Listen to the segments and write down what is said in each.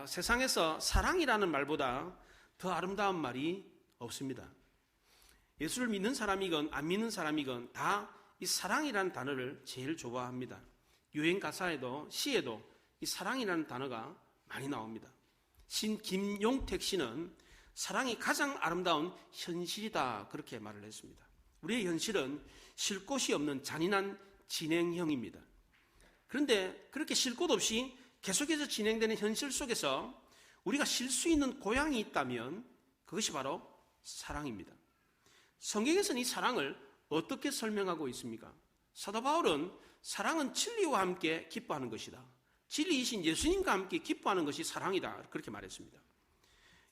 세상에서 사랑이라는 말보다 더 아름다운 말이 없습니다. 예수를 믿는 사람이건 안 믿는 사람이건 다 이 사랑이라는 단어를 제일 좋아합니다. 유행 가사에도 시에도 이 사랑이라는 단어가 많이 나옵니다. 신 김용택 씨는 사랑이 가장 아름다운 현실이다 그렇게 말을 했습니다. 우리의 현실은 쉴 곳이 없는 잔인한 진행형입니다. 그런데 그렇게 쉴 곳 없이 계속해서 진행되는 현실 속에서 우리가 쉴 수 있는 고향이 있다면 그것이 바로 사랑입니다. 성경에서는 이 사랑을 어떻게 설명하고 있습니까? 사도 바울은 사랑은 진리와 함께 기뻐하는 것이다. 진리이신 예수님과 함께 기뻐하는 것이 사랑이다 그렇게 말했습니다.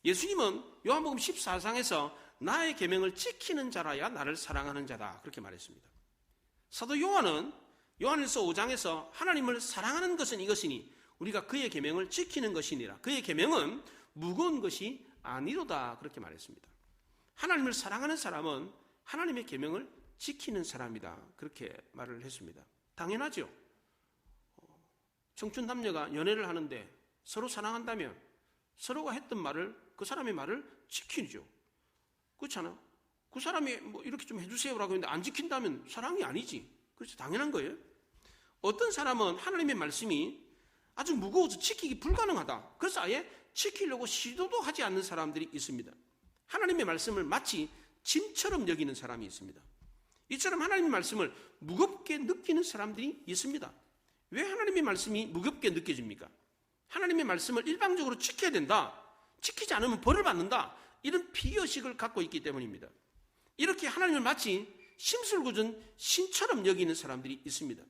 예수님은 요한복음 14장에서 나의 계명을 지키는 자라야 나를 사랑하는 자다 그렇게 말했습니다. 사도 요한은 요한일서 5장에서 하나님을 사랑하는 것은 이것이니 우리가 그의 계명을 지키는 것이니라. 그의 계명은 무거운 것이 아니로다 그렇게 말했습니다. 하나님을 사랑하는 사람은 하나님의 계명을 지키는 사람이다 그렇게 말을 했습니다. 당연하죠. 청춘 남녀가 연애를 하는데 서로 사랑한다면 서로가 했던 말을 그 사람의 말을 지키죠. 그렇잖아. 그 사람이 뭐 이렇게 좀 해주세요라고 했는데 안 지킨다면 사랑이 아니지. 그렇죠. 당연한 거예요. 어떤 사람은 하나님의 말씀이 아주 무거워서 지키기 불가능하다. 그래서 아예 지키려고 시도도 하지 않는 사람들이 있습니다. 하나님의 말씀을 마치 짐처럼 여기는 사람이 있습니다. 이처럼 하나님의 말씀을 무겁게 느끼는 사람들이 있습니다. 왜 하나님의 말씀이 무겁게 느껴집니까? 하나님의 말씀을 일방적으로 지켜야 된다. 지키지 않으면 벌을 받는다. 이런 비의식을 갖고 있기 때문입니다. 이렇게 하나님을 마치 심술궂은 신처럼 여기는 사람들이 있습니다.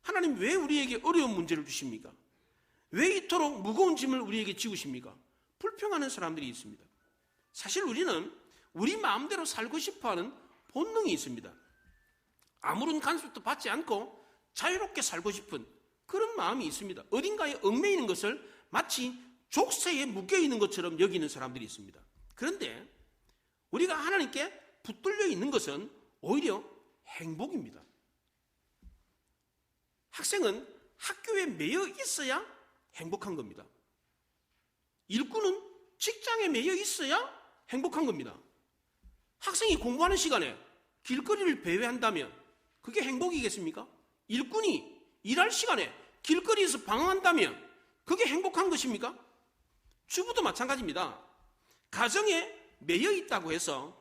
하나님 왜 우리에게 어려운 문제를 주십니까? 왜 이토록 무거운 짐을 우리에게 지우십니까? 불평하는 사람들이 있습니다. 사실 우리는 우리 마음대로 살고 싶어하는 본능이 있습니다. 아무런 간섭도 받지 않고 자유롭게 살고 싶은 그런 마음이 있습니다. 어딘가에 얽매이는 것을 마치 족쇄에 묶여있는 것처럼 여기는 사람들이 있습니다. 그런데 우리가 하나님께 붙들려 있는 것은 오히려 행복입니다. 학생은 학교에 매여 있어야 행복한 겁니다. 일꾼은 직장에 매여 있어야 행복한 겁니다. 학생이 공부하는 시간에 길거리를 배회한다면 그게 행복이겠습니까? 일꾼이 일할 시간에 길거리에서 방황한다면 그게 행복한 것입니까? 주부도 마찬가지입니다. 가정에 매여 있다고 해서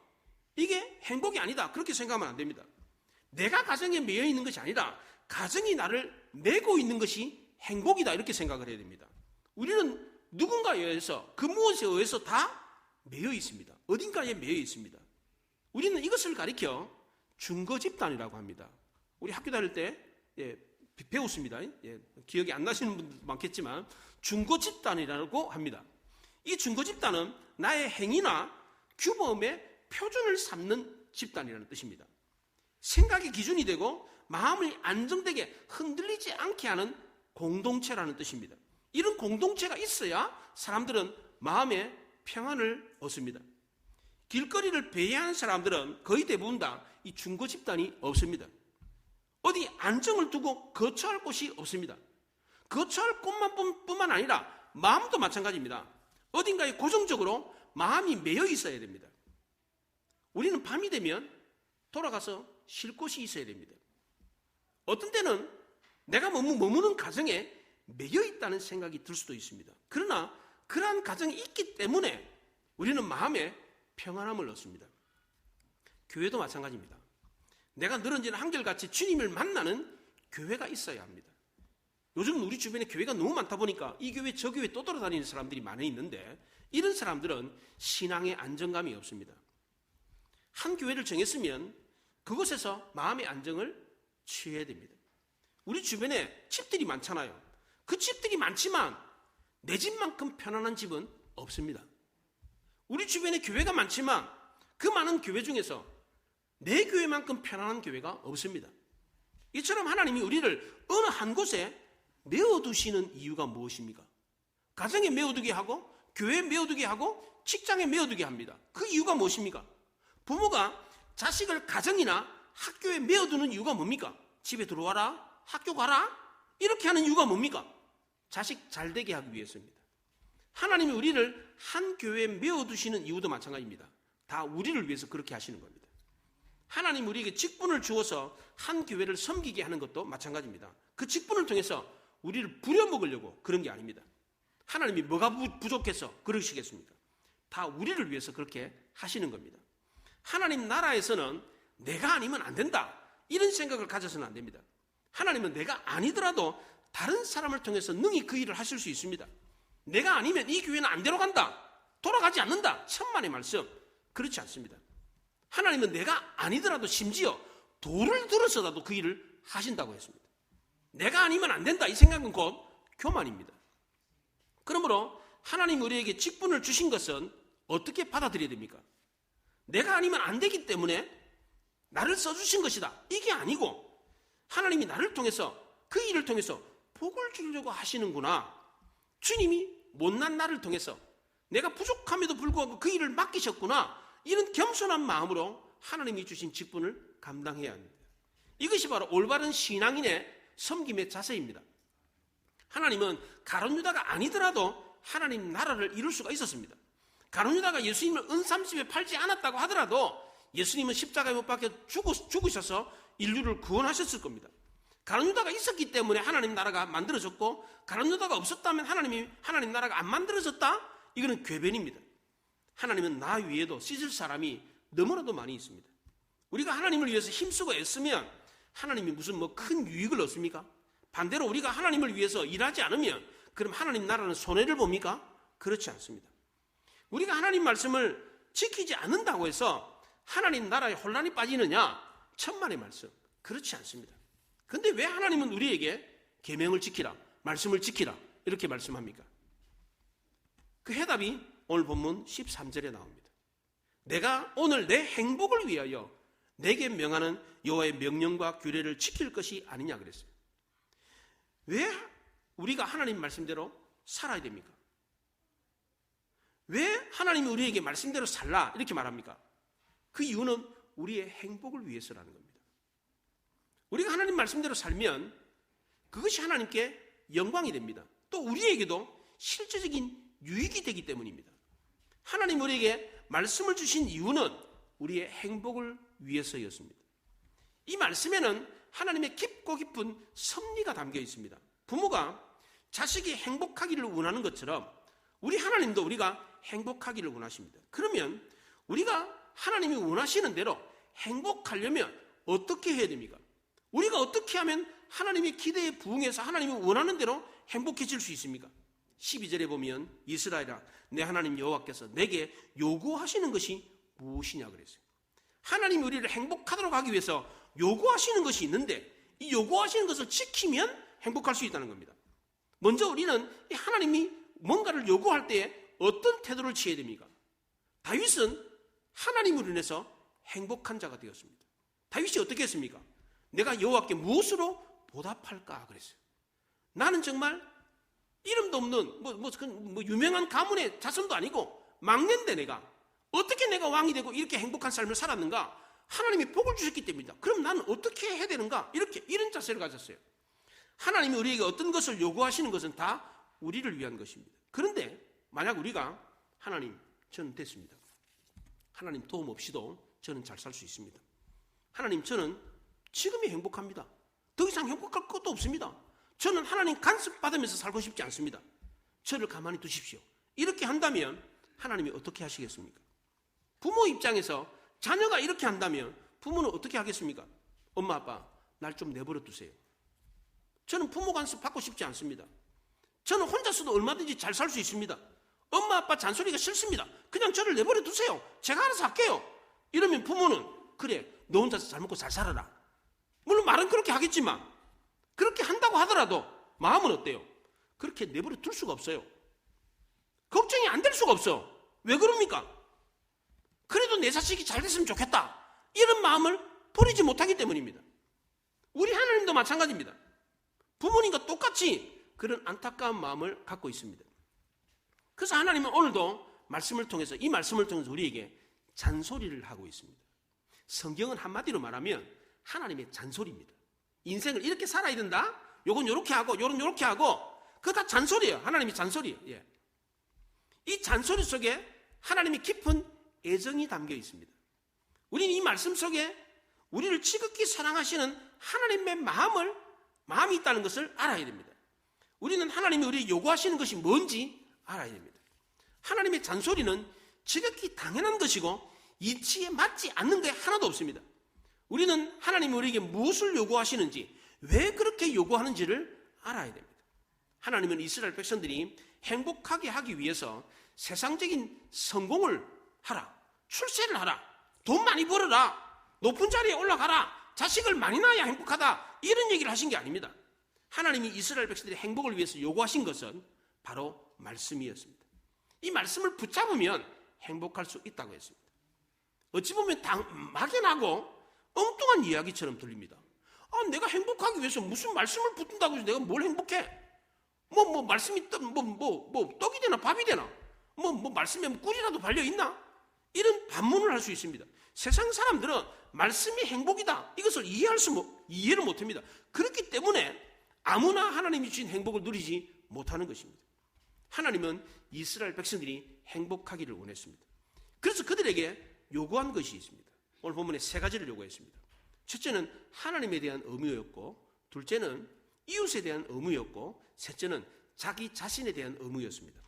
이게 행복이 아니다 그렇게 생각하면 안 됩니다. 내가 가정에 매여 있는 것이 아니라 가정이 나를 매고 있는 것이 행복이다 이렇게 생각을 해야 됩니다. 우리는 누군가에 의해서 그 무엇에 의해서 다 매여 있습니다. 어딘가에 매여 있습니다. 우리는 이것을 가리켜 중거집단이라고 합니다. 우리 학교 다닐 때 배웠습니다. 기억이 안 나시는 분들도 많겠지만 중거집단이라고 합니다. 이 중거집단은 나의 행위나 규범의 표준을 삼는 집단이라는 뜻입니다. 생각의 기준이 되고 마음을 안정되게 흔들리지 않게 하는 공동체라는 뜻입니다. 이런 공동체가 있어야 사람들은 마음의 평안을 얻습니다. 길거리를 배회하는 사람들은 거의 대부분 다 이 중거 집단이 없습니다. 어디 안정을 두고 거처할 곳이 없습니다. 거처할 곳뿐만 아니라 마음도 마찬가지입니다. 어딘가에 고정적으로 마음이 매여 있어야 됩니다. 우리는 밤이 되면 돌아가서 쉴 곳이 있어야 됩니다. 어떤 때는 내가 머무는 가정에 매여 있다는 생각이 들 수도 있습니다. 그러나 그러한 가정이 있기 때문에 우리는 마음에 평안함을 얻습니다. 교회도 마찬가지입니다. 내가 늘어지는 한결같이 주님을 만나는 교회가 있어야 합니다. 요즘 우리 주변에 교회가 너무 많다 보니까 이 교회 저 교회 또 돌아다니는 사람들이 많이 있는데 이런 사람들은 신앙의 안정감이 없습니다. 한 교회를 정했으면 그곳에서 마음의 안정을 취해야 됩니다. 우리 주변에 집들이 많잖아요. 그 집들이 많지만 내 집만큼 편안한 집은 없습니다. 우리 주변에 교회가 많지만 그 많은 교회 중에서 내 교회만큼 편안한 교회가 없습니다. 이처럼 하나님이 우리를 어느 한 곳에 메어두시는 이유가 무엇입니까? 가정에 메어두게 하고 교회에 메어두게 하고 직장에 메어두게 합니다. 그 이유가 무엇입니까? 부모가 자식을 가정이나 학교에 메어두는 이유가 뭡니까? 집에 들어와라, 학교 가라 이렇게 하는 이유가 뭡니까? 자식 잘 되게 하기 위해서입니다. 하나님이 우리를 한 교회에 메어두시는 이유도 마찬가지입니다. 다 우리를 위해서 그렇게 하시는 겁니다. 하나님 우리에게 직분을 주어서 한 교회를 섬기게 하는 것도 마찬가지입니다. 그 직분을 통해서 우리를 부려먹으려고 그런 게 아닙니다. 하나님이 뭐가 부족해서 그러시겠습니까? 다 우리를 위해서 그렇게 하시는 겁니다. 하나님 나라에서는 내가 아니면 안 된다, 이런 생각을 가져서는 안 됩니다. 하나님은 내가 아니더라도 다른 사람을 통해서 능히 그 일을 하실 수 있습니다. 내가 아니면 이 교회는 안 들어간다, 돌아가지 않는다, 천만의 말씀. 그렇지 않습니다. 하나님은 내가 아니더라도 심지어 돌을 들어서라도 그 일을 하신다고 했습니다. 내가 아니면 안 된다, 이 생각은 곧 교만입니다. 그러므로 하나님 우리에게 직분을 주신 것은 어떻게 받아들여야 됩니까? 내가 아니면 안 되기 때문에 나를 써주신 것이다, 이게 아니고 하나님이 나를 통해서, 그 일을 통해서 복을 주려고 하시는구나. 주님이 못난 나를 통해서 내가 부족함에도 불구하고 그 일을 맡기셨구나, 이런 겸손한 마음으로 하나님이 주신 직분을 감당해야 합니다. 이것이 바로 올바른 신앙인의 섬김의 자세입니다. 하나님은 가룟 유다가 아니더라도 하나님 나라를 이룰 수가 있었습니다. 가룟 유다가 예수님을 은삼십에 팔지 않았다고 하더라도 예수님은 십자가에 못 박혀 죽으셔서 인류를 구원하셨을 겁니다. 가룟 유다가 있었기 때문에 하나님 나라가 만들어졌고, 가룟 유다가 없었다면 하나님 나라가 안 만들어졌다? 이거는 궤변입니다. 하나님은 나 위에도 씻을 사람이 너무나도 많이 있습니다. 우리가 하나님을 위해서 힘쓰고 애쓰면 하나님이 무슨 큰 유익을 얻습니까? 반대로 우리가 하나님을 위해서 일하지 않으면 그럼 하나님 나라는 손해를 봅니까? 그렇지 않습니다. 우리가 하나님 말씀을 지키지 않는다고 해서 하나님 나라에 혼란이 빠지느냐? 천만의 말씀. 그렇지 않습니다. 그런데 왜 하나님은 우리에게 계명을 지키라, 말씀을 지키라 이렇게 말씀합니까? 그 해답이 오늘 본문 13절에 나옵니다. 내가 오늘 내 행복을 위하여 내게 명하는 여호와의 명령과 규례를 지킬 것이 아니냐 그랬어요. 왜 우리가 하나님 말씀대로 살아야 됩니까? 왜 하나님이 우리에게 말씀대로 살라 이렇게 말합니까? 그 이유는 우리의 행복을 위해서라는 겁니다. 우리가 하나님 말씀대로 살면 그것이 하나님께 영광이 됩니다. 또 우리에게도 실제적인 유익이 되기 때문입니다. 하나님 우리에게 말씀을 주신 이유는 우리의 행복을 위해서였습니다. 이 말씀에는 하나님의 깊고 깊은 섭리가 담겨 있습니다. 부모가 자식이 행복하기를 원하는 것처럼 우리 하나님도 우리가 행복하기를 원하십니다. 그러면 우리가 하나님이 원하시는 대로 행복하려면 어떻게 해야 됩니까? 우리가 어떻게 하면 하나님의 기대에 부응해서 하나님이 원하는 대로 행복해질 수 있습니까? 12절에 보면 이스라엘아 내 하나님 여호와께서 내게 요구하시는 것이 무엇이냐 그랬어요. 하나님이 우리를 행복하도록 하기 위해서 요구하시는 것이 있는데 이 요구하시는 것을 지키면 행복할 수 있다는 겁니다. 먼저 우리는 하나님이 뭔가를 요구할 때에 어떤 태도를 취해야 됩니까? 다윗은 하나님으로 인해서 행복한 자가 되었습니다. 다윗이 어떻게 했습니까? 내가 여호와께 무엇으로 보답할까 그랬어요. 나는 정말 이름도 없는 유명한 가문의 자손도 아니고 막내인데 내가 어떻게 내가 왕이 되고 이렇게 행복한 삶을 살았는가? 하나님이 복을 주셨기 때문이다. 그럼 나는 어떻게 해야 되는가? 이런 자세를 가졌어요. 하나님이 우리에게 어떤 것을 요구하시는 것은 다 우리를 위한 것입니다. 그런데 만약 우리가 하나님 저는 됐습니다. 하나님 도움 없이도 저는 잘 살 수 있습니다. 하나님 저는 지금이 행복합니다. 더 이상 행복할 것도 없습니다. 저는 하나님 간섭 받으면서 살고 싶지 않습니다. 저를 가만히 두십시오. 이렇게 한다면 하나님이 어떻게 하시겠습니까? 부모 입장에서 자녀가 이렇게 한다면 부모는 어떻게 하겠습니까? 엄마 아빠 날 좀 내버려 두세요. 저는 부모 간섭 받고 싶지 않습니다. 저는 혼자서도 얼마든지 잘 살 수 있습니다. 엄마 아빠 잔소리가 싫습니다. 그냥 저를 내버려 두세요. 제가 알아서 할게요. 이러면 부모는 그래 너 혼자서 잘 먹고 잘 살아라. 물론 말은 그렇게 하겠지만 그렇게 한다고 하더라도 마음은 어때요? 그렇게 내버려 둘 수가 없어요. 걱정이 안 될 수가 없어. 왜 그럽니까? 그래도 내 자식이 잘 됐으면 좋겠다. 이런 마음을 버리지 못하기 때문입니다. 우리 하나님도 마찬가지입니다. 부모님과 똑같이 그런 안타까운 마음을 갖고 있습니다. 그래서 하나님은 오늘도 말씀을 통해서 이 말씀을 통해서 우리에게 잔소리를 하고 있습니다. 성경은 한마디로 말하면 하나님의 잔소리입니다. 인생을 이렇게 살아야 된다. 요건 요렇게 하고 요런 요렇게 하고 그거 다 잔소리예요. 하나님의 잔소리예요. 예. 이 잔소리 속에 하나님의 깊은 애정이 담겨 있습니다. 우리는 이 말씀 속에 우리를 지극히 사랑하시는 하나님의 마음이 있다는 것을 알아야 됩니다. 우리는 하나님이 우리에게 요구하시는 것이 뭔지 알아야 됩니다. 하나님의 잔소리는 지극히 당연한 것이고 이치에 맞지 않는 게 하나도 없습니다. 우리는 하나님이 우리에게 무엇을 요구하시는지, 왜 그렇게 요구하는지를 알아야 됩니다. 하나님은 이스라엘 백성들이 행복하게 하기 위해서 세상적인 성공을 하라, 출세를 하라, 돈 많이 벌어라, 높은 자리에 올라가라, 자식을 많이 낳아야 행복하다, 이런 얘기를 하신 게 아닙니다. 하나님이 이스라엘 백성들의 행복을 위해서 요구하신 것은 바로 말씀이었습니다. 이 말씀을 붙잡으면 행복할 수 있다고 했습니다. 어찌 보면 막연하고 엉뚱한 이야기처럼 들립니다. 내가 행복하기 위해서 무슨 말씀을 붙든다고 해서 내가 뭘 행복해? 말씀이 떡이 되나 밥이 되나? 말씀에 꿀이라도 발려있나? 이런 반문을 할 수 있습니다. 세상 사람들은 말씀이 행복이다, 이것을 이해를 못합니다. 그렇기 때문에 아무나 하나님이 주신 행복을 누리지 못하는 것입니다. 하나님은 이스라엘 백성들이 행복하기를 원했습니다. 그래서 그들에게 요구한 것이 있습니다. 오늘 본문에 세 가지를 요구했습니다. 첫째는 하나님에 대한 의무였고, 둘째는 이웃에 대한 의무였고, 셋째는 자기 자신에 대한 의무였습니다.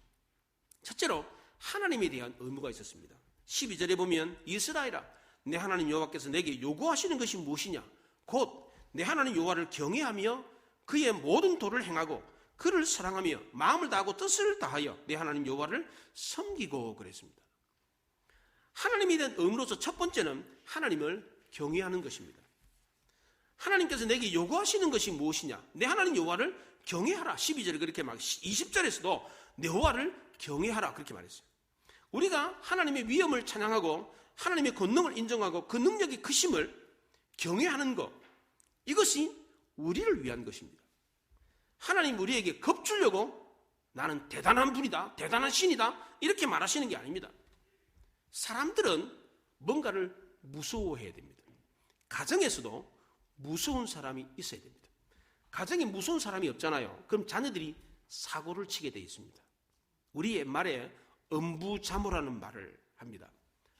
첫째로 하나님에 대한 의무가 있었습니다. 12절에 보면 이스라엘아, 내 하나님 여호와께서 내게 요구하시는 것이 무엇이냐? 곧 내 하나님 여호와를 경외하며 그의 모든 도를 행하고 그를 사랑하며 마음을 다하고 뜻을 다하여 내 하나님 여호와를 섬기고 그랬습니다. 하나님에 대한 의무로서 첫 번째는 하나님을 경외하는 것입니다. 하나님께서 내게 요구하시는 것이 무엇이냐? 내 하나님 여호와를 경외하라. 12절에 그렇게 20절에서도 내 여호와를 경외하라 그렇게 말했어요. 우리가 하나님의 위엄을 찬양하고 하나님의 권능을 인정하고 그 능력의 크심을 경외하는 것, 이것이 우리를 위한 것입니다. 하나님 우리에게 겁주려고 나는 대단한 분이다, 대단한 신이다 이렇게 말하시는 게 아닙니다. 사람들은 뭔가를 무서워해야 됩니다. 가정에서도 무서운 사람이 있어야 됩니다. 가정에 무서운 사람이 없잖아요. 그럼 자녀들이 사고를 치게 돼 있습니다. 우리 옛말에 엄부자모라는 말을 합니다.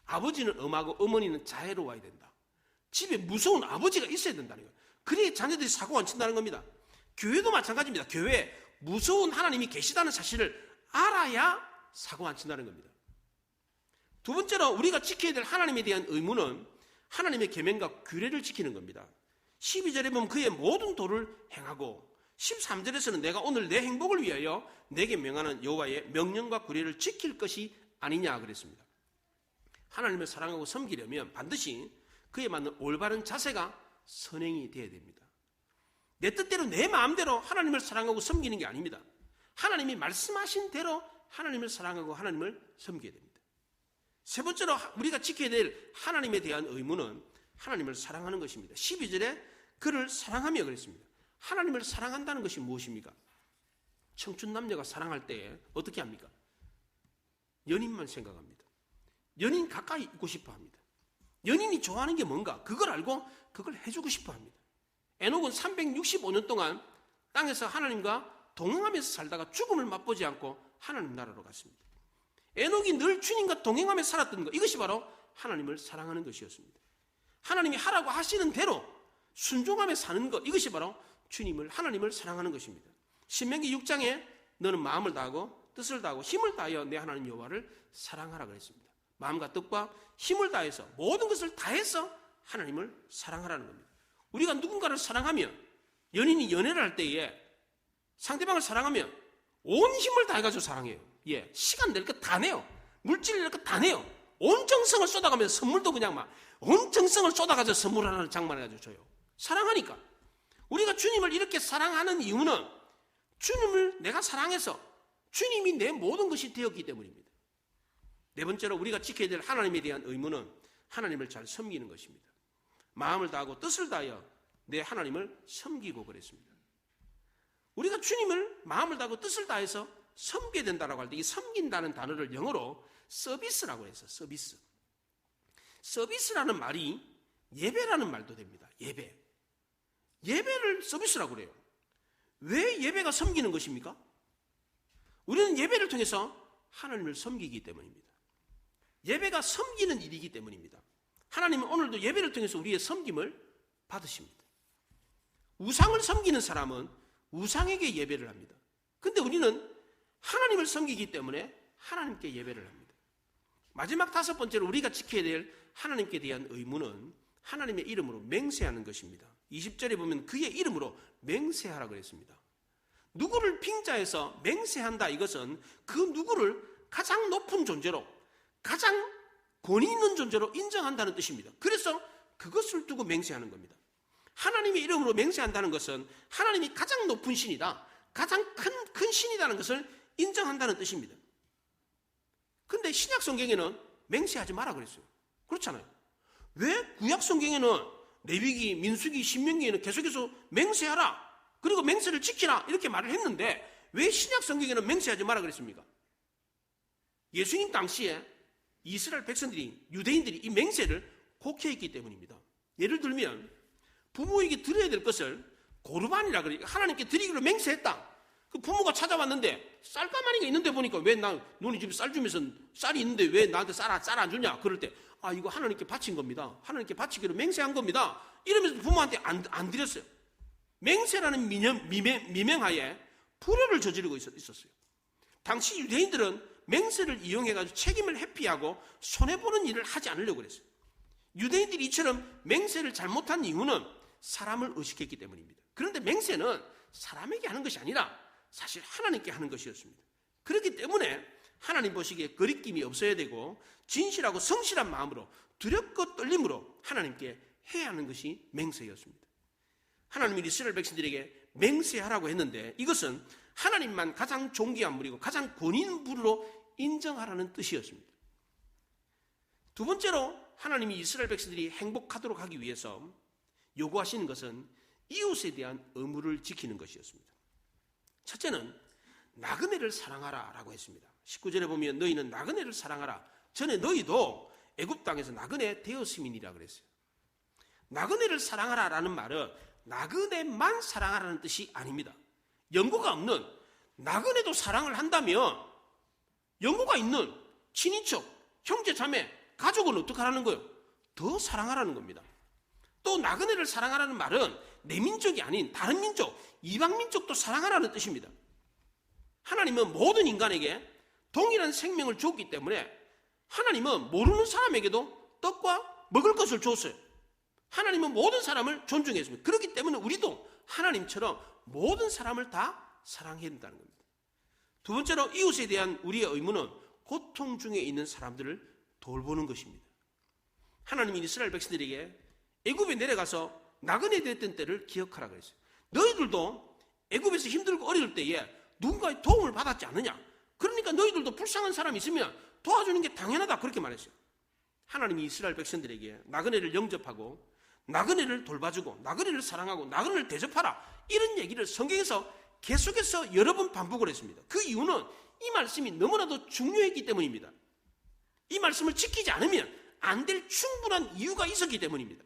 아버지는 엄하고 어머니는 자애로워야 된다. 집에 무서운 아버지가 있어야 된다는 거예요. 그래야 자녀들이 사고 안 친다는 겁니다. 교회도 마찬가지입니다. 교회에 무서운 하나님이 계시다는 사실을 알아야 사고 안 친다는 겁니다. 두 번째로 우리가 지켜야 될 하나님에 대한 의무는 하나님의 계명과 규례를 지키는 겁니다. 12절에 보면 그의 모든 도를 행하고, 13절에서는 내가 오늘 내 행복을 위하여 내게 명하는 여호와의 명령과 규례를 지킬 것이 아니냐 그랬습니다. 하나님을 사랑하고 섬기려면 반드시 그에 맞는 올바른 자세가 선행이 되어야 됩니다. 내 뜻대로 내 마음대로 하나님을 사랑하고 섬기는 게 아닙니다. 하나님이 말씀하신 대로 하나님을 사랑하고 하나님을 섬겨야 됩니다. 세 번째로 우리가 지켜야 될 하나님에 대한 의무는 하나님을 사랑하는 것입니다. 12절에 그를 사랑하며 그랬습니다. 하나님을 사랑한다는 것이 무엇입니까? 청춘 남녀가 사랑할 때 어떻게 합니까? 연인만 생각합니다. 연인 가까이 있고 싶어 합니다. 연인이 좋아하는 게 뭔가 그걸 알고 그걸 해주고 싶어 합니다. 에녹은 365년 동안 땅에서 하나님과 동행하면서 살다가 죽음을 맛보지 않고 하나님 나라로 갔습니다. 에녹이 늘 주님과 동행하며 살았던 것, 이것이 바로 하나님을 사랑하는 것이었습니다. 하나님이 하라고 하시는 대로 순종하며 사는 것, 이것이 바로 하나님을 사랑하는 것입니다. 신명기 6장에 너는 마음을 다하고 뜻을 다하고 힘을 다하여 내 하나님 여호와를 사랑하라 그랬습니다. 마음과 뜻과 힘을 다해서 모든 것을 다해서 하나님을 사랑하라는 겁니다. 우리가 누군가를 사랑하면, 연인이 연애를 할 때에 상대방을 사랑하면 온 힘을 다해가지고 사랑해요. 시간 낼 것 다 내요. 물질 낼 것 다 내요. 온 정성을 쏟아가면서 선물도 그냥 온 정성을 쏟아가지고 선물 하나를 장만해가지고 줘요. 사랑하니까. 우리가 주님을 이렇게 사랑하는 이유는 주님을 내가 사랑해서 주님이 내 모든 것이 되었기 때문입니다. 네 번째로 우리가 지켜야 될 하나님에 대한 의무는 하나님을 잘 섬기는 것입니다. 마음을 다하고 뜻을 다하여 내 하나님을 섬기고 그랬습니다. 우리가 주님을 마음을 다하고 뜻을 다해서 섬겨야 된다고 할 때 이 섬긴다는 단어를 영어로 서비스라고 해서 서비스. 서비스라는 말이 예배라는 말도 됩니다. 예배를 서비스라고 그래요. 왜 예배가 섬기는 것입니까? 우리는 예배를 통해서 하나님을 섬기기 때문입니다. 예배가 섬기는 일이기 때문입니다. 하나님은 오늘도 예배를 통해서 우리의 섬김을 받으십니다. 우상을 섬기는 사람은 우상에게 예배를 합니다. 근데 우리는 하나님을 섬기기 때문에 하나님께 예배를 합니다. 마지막 5번째로 우리가 지켜야 될 하나님께 대한 의무는 하나님의 이름으로 맹세하는 것입니다. 20절에 보면 그의 이름으로 맹세하라 그랬습니다. 누구를 빙자해서 맹세한다, 이것은 그 누구를 가장 높은 존재로, 가장 권위 있는 존재로 인정한다는 뜻입니다. 그래서 그것을 두고 맹세하는 겁니다. 하나님의 이름으로 맹세한다는 것은 하나님이 가장 높은 신이다, 가장 큰 신이라는 것을 인정한다는 뜻입니다. 근데 신약 성경에는 맹세하지 마라 그랬어요. 그렇잖아요. 왜 구약 성경에는 레위기, 민수기, 신명기에는 계속해서 맹세하라, 그리고 맹세를 지키라 이렇게 말을 했는데 왜 신약 성경에는 맹세하지 마라 그랬습니까? 예수님 당시에 이스라엘 백성들이, 유대인들이 이 맹세를 곡해했기 때문입니다. 예를 들면 부모에게 드려야 될 것을 고르반이라 그래, 하나님께 드리기로 맹세했다. 그 부모가 찾아왔는데 쌀가마니가 있는데 보니까 왜 너네 집에 쌀 주면서 쌀이 있는데 왜 나한테 쌀 안 주냐? 그럴 때 이거 하나님께 바친 겁니다. 하나님께 바치기로 맹세한 겁니다. 이러면서 부모한테 안 드렸어요. 맹세라는 미명하에 불효를 저지르고 있었어요. 당시 유대인들은 맹세를 이용해가지고 책임을 회피하고 손해보는 일을 하지 않으려고 그랬어요. 유대인들이 이처럼 맹세를 잘못한 이유는 사람을 의식했기 때문입니다. 그런데 맹세는 사람에게 하는 것이 아니라 사실 하나님께 하는 것이었습니다. 그렇기 때문에 하나님 보시기에 거리낌이 없어야 되고 진실하고 성실한 마음으로 두렵고 떨림으로 하나님께 해야 하는 것이 맹세였습니다. 하나님이 이스라엘 백성들에게 맹세하라고 했는데 이것은 하나님만 가장 존귀한 분이고 가장 권위 있는 분으로 인정하라는 뜻이었습니다. 두 번째로 하나님이 이스라엘 백성들이 행복하도록 하기 위해서 요구하시는 것은 이웃에 대한 의무를 지키는 것이었습니다. 첫째는 나그네를 사랑하라 라고 했습니다. 19절에 보면 너희는 나그네를 사랑하라. 전에 너희도 애굽 땅에서 나그네 되었음이니라 그랬어요. 나그네를 사랑하라 라는 말은 나그네만 사랑하라는 뜻이 아닙니다. 연고가 없는 나그네도 사랑을 한다면 연고가 있는 친인척, 형제, 자매, 가족은 어떻게 하라는 거예요? 더 사랑하라는 겁니다. 또 나그네를 사랑하라는 말은 내 민족이 아닌 다른 민족, 이방 민족도 사랑하라는 뜻입니다. 하나님은 모든 인간에게 동일한 생명을 줬기 때문에 하나님은 모르는 사람에게도 떡과 먹을 것을 줬어요. 하나님은 모든 사람을 존중했습니다. 그렇기 때문에 우리도 하나님처럼 모든 사람을 다 사랑해야 된다는 겁니다. 두 번째로 이웃에 대한 우리의 의무는 고통 중에 있는 사람들을 돌보는 것입니다. 하나님이 이스라엘 백성들에게 애굽에 내려가서 나그네 됐던 때를 기억하라 그랬어요. 너희들도 애굽에서 힘들고 어려울 때에 누군가의 도움을 받았지 않느냐? 그러니까 너희들도 불쌍한 사람이 있으면 도와주는 게 당연하다 그렇게 말했어요. 하나님이 이스라엘 백성들에게 나그네를 영접하고 나그네를 돌봐주고 나그네를 사랑하고 나그네를 대접하라 이런 얘기를 성경에서 계속해서 여러 번 반복을 했습니다. 그 이유는 이 말씀이 너무나도 중요했기 때문입니다. 이 말씀을 지키지 않으면 안 될 충분한 이유가 있었기 때문입니다.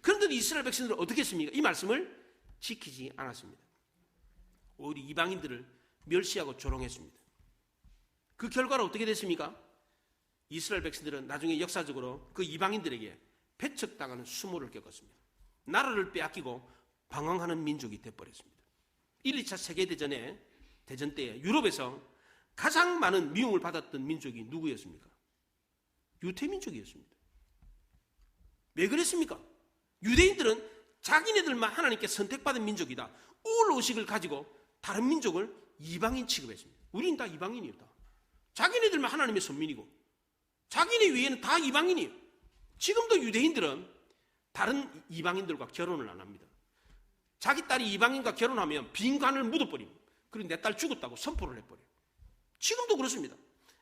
그런데 이스라엘 백성들은 어떻게 했습니까? 이 말씀을 지키지 않았습니다. 오히려 이방인들을 멸시하고 조롱했습니다. 그 결과로 어떻게 됐습니까? 이스라엘 백성들은 나중에 역사적으로 그 이방인들에게 배척당하는 수모를 겪었습니다. 나라를 빼앗기고 방황하는 민족이 되어버렸습니다. 1, 2차 세계대전 때에 유럽에서 가장 많은 미움을 받았던 민족이 누구였습니까? 유태민족이었습니다. 왜 그랬습니까? 유대인들은 자기네들만 하나님께 선택받은 민족이다. 우울 의식을 가지고 다른 민족을 이방인 취급했습니다. 우리는 다 이방인이에요. 다. 자기네들만 하나님의 선민이고 자기네 위에는 다 이방인이에요. 지금도 유대인들은 다른 이방인들과 결혼을 안 합니다. 자기 딸이 이방인과 결혼하면 빈관을 묻어버립니다. 그리고 내 딸 죽었다고 선포를 해버려요. 지금도 그렇습니다.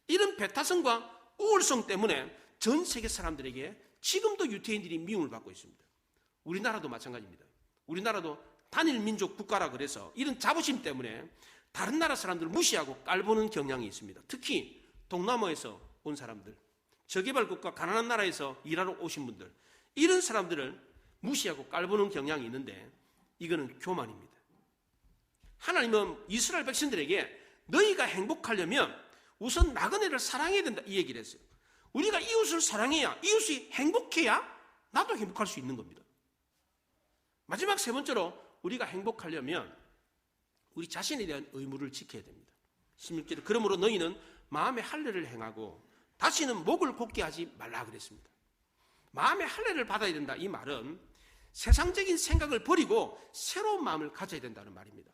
이런 배타성과 우월성 때문에 전 세계 사람들에게 지금도 유태인들이 미움을 받고 있습니다. 우리나라도 마찬가지입니다. 우리나라도 단일 민족 국가라 그래서 이런 자부심 때문에 다른 나라 사람들을 무시하고 깔보는 경향이 있습니다. 특히 동남아에서 온 사람들, 저개발국가 가난한 나라에서 일하러 오신 분들, 이런 사람들을 무시하고 깔보는 경향이 있는데 이거는 교만입니다. 하나님은 이스라엘 백성들에게 너희가 행복하려면 우선 나그네를 사랑해야 된다 이 얘기를 했어요. 우리가 이웃을 사랑해야, 이웃이 행복해야 나도 행복할 수 있는 겁니다. 마지막 세 번째로 우리가 행복하려면 우리 자신에 대한 의무를 지켜야 됩니다. 16절에 그러므로 너희는 마음의 할례를 행하고 다시는 목을 곧게 하지 말라 그랬습니다. 마음의 할례를 받아야 된다 이 말은 세상적인 생각을 버리고 새로운 마음을 가져야 된다는 말입니다.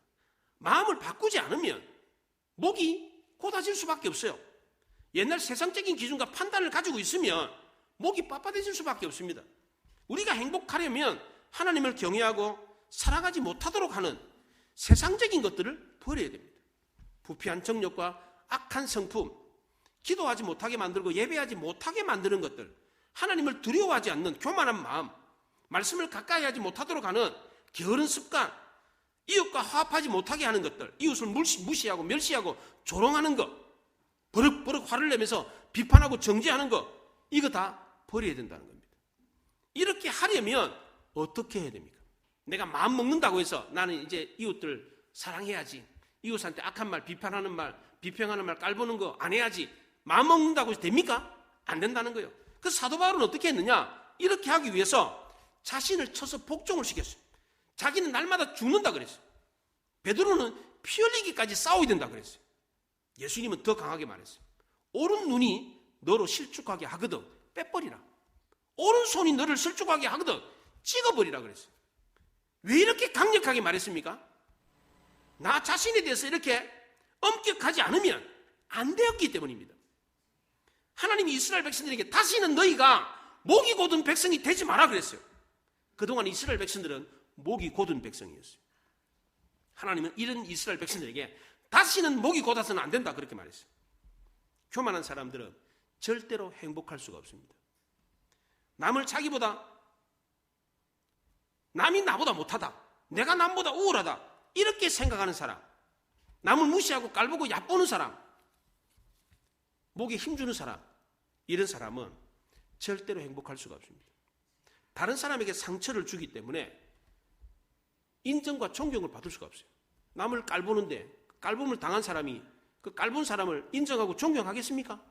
마음을 바꾸지 않으면 목이 곧아질 수밖에 없어요. 옛날 세상적인 기준과 판단을 가지고 있으면 목이 빳빳해질 수밖에 없습니다. 우리가 행복하려면 하나님을 경외하고 살아가지 못하도록 하는 세상적인 것들을 버려야 됩니다. 부패한 정욕과 악한 성품, 기도하지 못하게 만들고 예배하지 못하게 만드는 것들, 하나님을 두려워하지 않는 교만한 마음, 말씀을 가까이 하지 못하도록 하는 게으른 습관, 이웃과 화합하지 못하게 하는 것들, 이웃을 무시하고 멸시하고 조롱하는 것, 버럭버럭 화를 내면서 비판하고 정죄하는 것, 이거 다 버려야 된다는 겁니다. 이렇게 하려면 어떻게 해야 됩니까? 내가 마음 먹는다고 해서 나는 이제 이웃들 사랑해야지, 이웃한테 악한 말, 비판하는 말, 비평하는 말, 깔보는 거 안 해야지, 마음 먹는다고 해서 됩니까? 안 된다는 거예요. 그 사도 바울은 어떻게 했느냐? 이렇게 하기 위해서 자신을 쳐서 복종을 시켰어요. 자기는 날마다 죽는다 그랬어요. 베드로는 피 흘리기까지 싸워야 된다 그랬어요. 예수님은 더 강하게 말했어요. 오른 눈이 너로 실족하게 하거든 빼버리라. 오른손이 너를 실족하게 하거든 찍어버리라 그랬어요. 왜 이렇게 강력하게 말했습니까? 나 자신에 대해서 이렇게 엄격하지 않으면 안 되었기 때문입니다. 하나님이 이스라엘 백성들에게 다시는 너희가 목이 곧은 백성이 되지 마라 그랬어요. 그동안 이스라엘 백성들은 목이 곧은 백성이었어요. 하나님은 이런 이스라엘 백성들에게 다시는 목이 곧아서는 안 된다 그렇게 말했어요. 교만한 사람들은 절대로 행복할 수가 없습니다. 남을 자기보다, 남이 나보다 못하다, 내가 남보다 우월하다 이렇게 생각하는 사람, 남을 무시하고 깔보고 얕보는 사람, 목에 힘주는 사람, 이런 사람은 절대로 행복할 수가 없습니다. 다른 사람에게 상처를 주기 때문에 인정과 존경을 받을 수가 없어요. 남을 깔보는데 깔봄을 당한 사람이 그 깔본 사람을 인정하고 존경하겠습니까?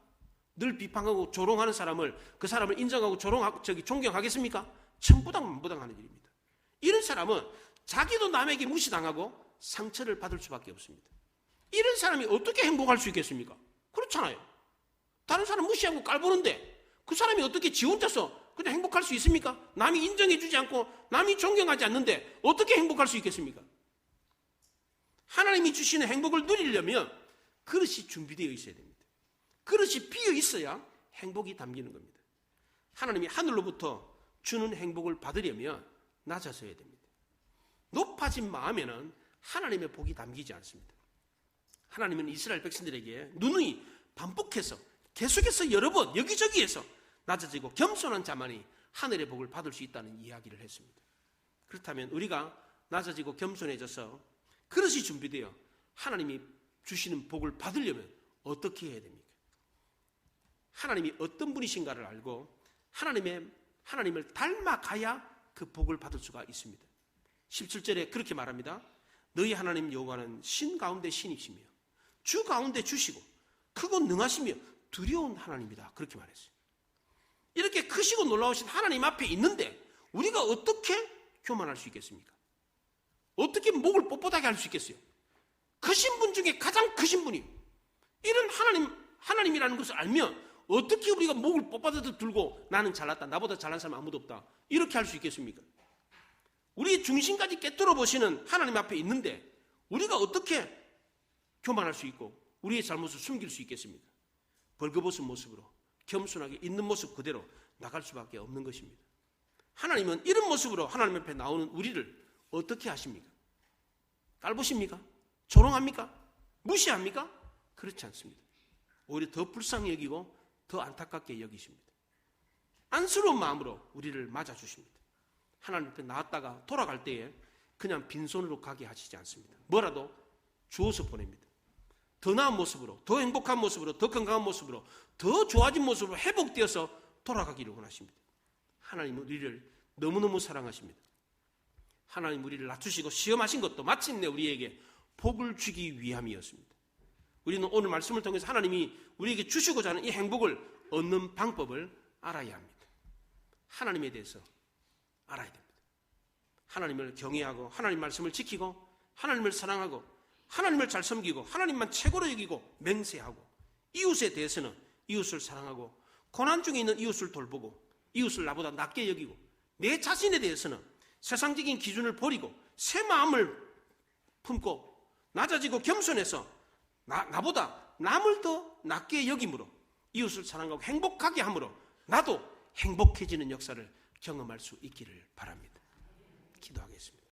늘 비판하고 조롱하는 사람을, 그 사람을 인정하고 존경하겠습니까? 천부당만부당하는 일입니다. 이런 사람은 자기도 남에게 무시당하고 상처를 받을 수밖에 없습니다. 이런 사람이 어떻게 행복할 수 있겠습니까? 그렇잖아요. 다른 사람 무시하고 깔보는데 그 사람이 어떻게 지 혼자서 그냥 행복할 수 있습니까? 남이 인정해주지 않고 남이 존경하지 않는데 어떻게 행복할 수 있겠습니까? 하나님이 주시는 행복을 누리려면 그릇이 준비되어 있어야 됩니다. 그릇이 비어 있어야 행복이 담기는 겁니다. 하나님이 하늘로부터 주는 행복을 받으려면 낮아져야 됩니다. 높아진 마음에는 하나님의 복이 담기지 않습니다. 하나님은 이스라엘 백성들에게 누누이 반복해서 계속해서 여러 번 여기저기에서 낮아지고 겸손한 자만이 하늘의 복을 받을 수 있다는 이야기를 했습니다. 그렇다면 우리가 낮아지고 겸손해져서 그릇이 준비되어 하나님이 주시는 복을 받으려면 어떻게 해야 됩니까? 하나님이 어떤 분이신가를 알고 하나님을 닮아가야 그 복을 받을 수가 있습니다. 17절에 그렇게 말합니다. 너희 하나님 여호와는 신 가운데 신이시며 주 가운데 주시고 크고 능하시며 두려운 하나님이다. 그렇게 말했어요. 이렇게 크시고 놀라우신 하나님 앞에 있는데 우리가 어떻게 교만할 수 있겠습니까? 어떻게 목을 뻣뻣하게 할 수 있겠어요? 크신 분 중에 가장 크신 분이 이런 하나님이라는 것을 알면 어떻게 우리가 목을 뻣뻣하게 들고 나는 잘났다, 나보다 잘난 사람 아무도 없다 이렇게 할 수 있겠습니까? 우리의 중심까지 깨뚫어 보시는 하나님 앞에 있는데 우리가 어떻게 교만할 수 있고 우리의 잘못을 숨길 수 있겠습니까? 벌거벗은 모습으로 겸손하게 있는 모습 그대로 나갈 수밖에 없는 것입니다. 하나님은 이런 모습으로 하나님 앞에 나오는 우리를 어떻게 하십니까? 깔보십니까? 조롱합니까? 무시합니까? 그렇지 않습니다. 오히려 더 불쌍히 여기고 더 안타깝게 여기십니다. 안쓰러운 마음으로 우리를 맞아주십니다. 하나님 앞에 나왔다가 돌아갈 때에 그냥 빈손으로 가게 하시지 않습니다. 뭐라도 주어서 보냅니다. 더 나은 모습으로, 더 행복한 모습으로, 더 건강한 모습으로, 더 좋아진 모습으로 회복되어서 돌아가기를 원하십니다. 하나님은 우리를 너무너무 사랑하십니다. 하나님 우리를 낮추시고 시험하신 것도 마침내 우리에게 복을 주기 위함이었습니다. 우리는 오늘 말씀을 통해서 하나님이 우리에게 주시고자 하는 이 행복을 얻는 방법을 알아야 합니다. 하나님에 대해서 알아야 됩니다. 하나님을 경외하고 하나님 말씀을 지키고 하나님을 사랑하고 하나님을 잘 섬기고 하나님만 최고로 여기고 맹세하고 이웃에 대해서는 이웃을 사랑하고 고난 중에 있는 이웃을 돌보고 이웃을 나보다 낮게 여기고 내 자신에 대해서는 세상적인 기준을 버리고 새 마음을 품고 낮아지고 겸손해서 나보다 남을 더 낮게 여김으로 이웃을 사랑하고 행복하게 함으로 나도 행복해지는 역사를 경험할 수 있기를 바랍니다. 기도하겠습니다.